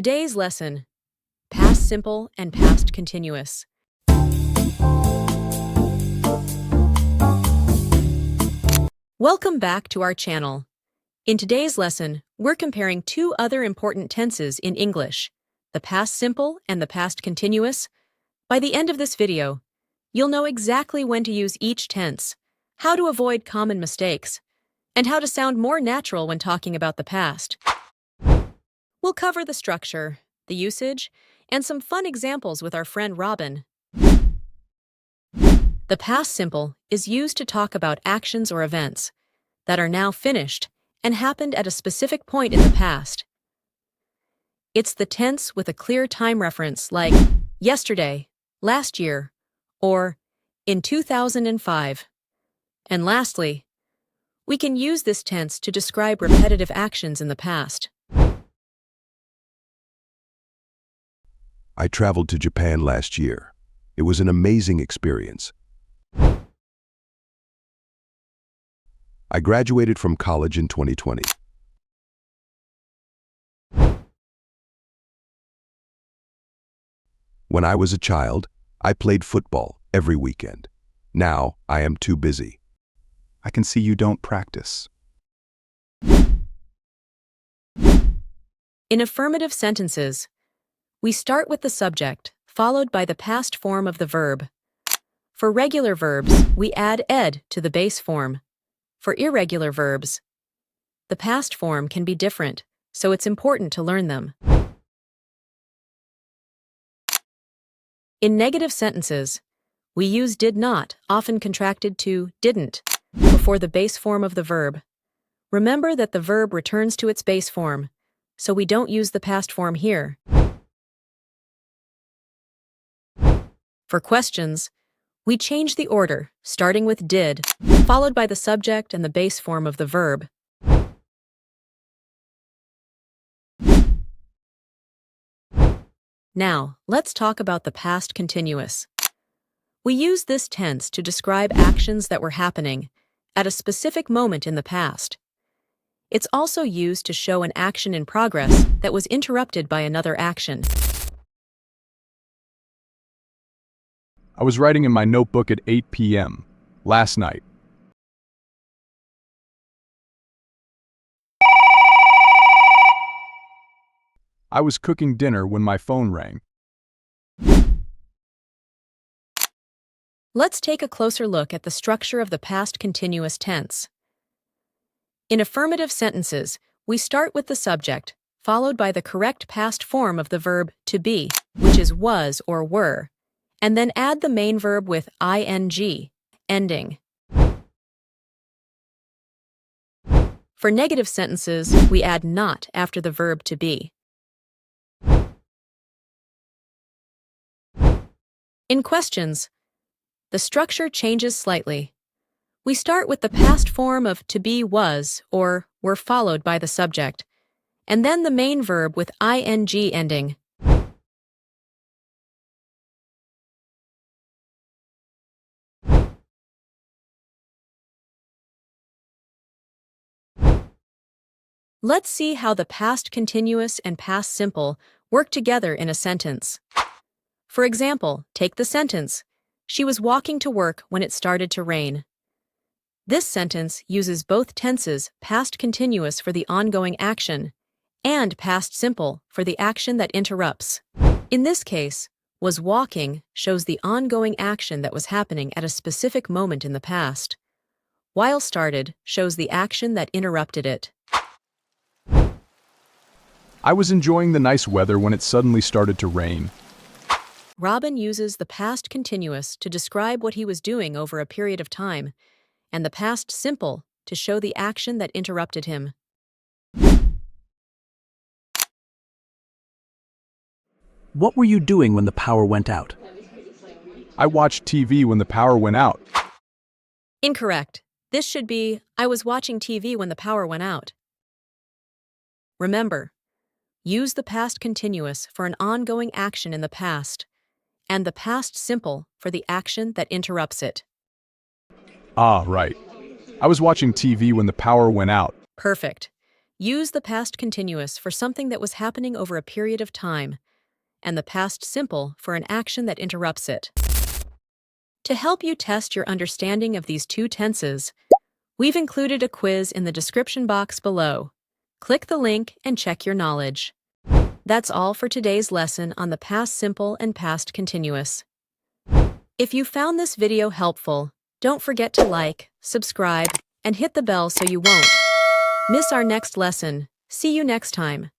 Today's lesson, past simple and past continuous. Welcome back to our channel. In today's lesson, we're comparing two other important tenses in English, the past simple and the past continuous. By the end of this video, you'll know exactly when to use each tense, how to avoid common mistakes, and how to sound more natural when talking about the past. We'll cover the structure, the usage, and some fun examples with our friend Robin. The past simple is used to talk about actions or events that are now finished and happened at a specific point in the past. It's the tense with a clear time reference like yesterday, last year, or in 2005. And lastly, we can use this tense to describe repetitive actions in the past. I traveled to Japan last year. It was an amazing experience. I graduated from college in 2020. When I was a child, I played football every weekend. Now, I am too busy. I can see you don't practice. In affirmative sentences, we start with the subject, followed by the past form of the verb. For regular verbs, we add ed to the base form. For irregular verbs, the past form can be different, so it's important to learn them. In negative sentences, we use did not, often contracted to didn't, before the base form of the verb. Remember that the verb returns to its base form, so we don't use the past form here. For questions, we change the order, starting with did, followed by the subject and the base form of the verb. Now, let's talk about the past continuous. We use this tense to describe actions that were happening at a specific moment in the past. It's also used to show an action in progress that was interrupted by another action. I was writing in my notebook at 8 p.m. last night. I was cooking dinner when my phone rang. Let's take a closer look at the structure of the past continuous tense. In affirmative sentences, we start with the subject, followed by the correct past form of the verb to be, which is was or were, and then add the main verb with ing, ending. For negative sentences, we add not after the verb to be. In questions, the structure changes slightly. We start with the past form of to be was or were followed by the subject, and then the main verb with ing ending. Let's see how the past continuous and past simple work together in a sentence. For example, take the sentence, she was walking to work when it started to rain. This sentence uses both tenses, past continuous for the ongoing action, and past simple for the action that interrupts. In this case, was walking shows the ongoing action that was happening at a specific moment in the past, while started shows the action that interrupted it. I was enjoying the nice weather when it suddenly started to rain. Robin uses the past continuous to describe what he was doing over a period of time, and the past simple to show the action that interrupted him. What were you doing when the power went out? I watched TV when the power went out. Incorrect. This should be, I was watching TV when the power went out. Remember, use the past continuous for an ongoing action in the past, and the past simple for the action that interrupts it. Ah, right. I was watching TV when the power went out. Perfect. Use the past continuous for something that was happening over a period of time, and the past simple for an action that interrupts it. To help you test your understanding of these two tenses, we've included a quiz in the description box below. Click the link and check your knowledge. That's all for today's lesson on the past simple and past continuous. If you found this video helpful, don't forget to like, subscribe, and hit the bell so you won't miss our next lesson. See you next time.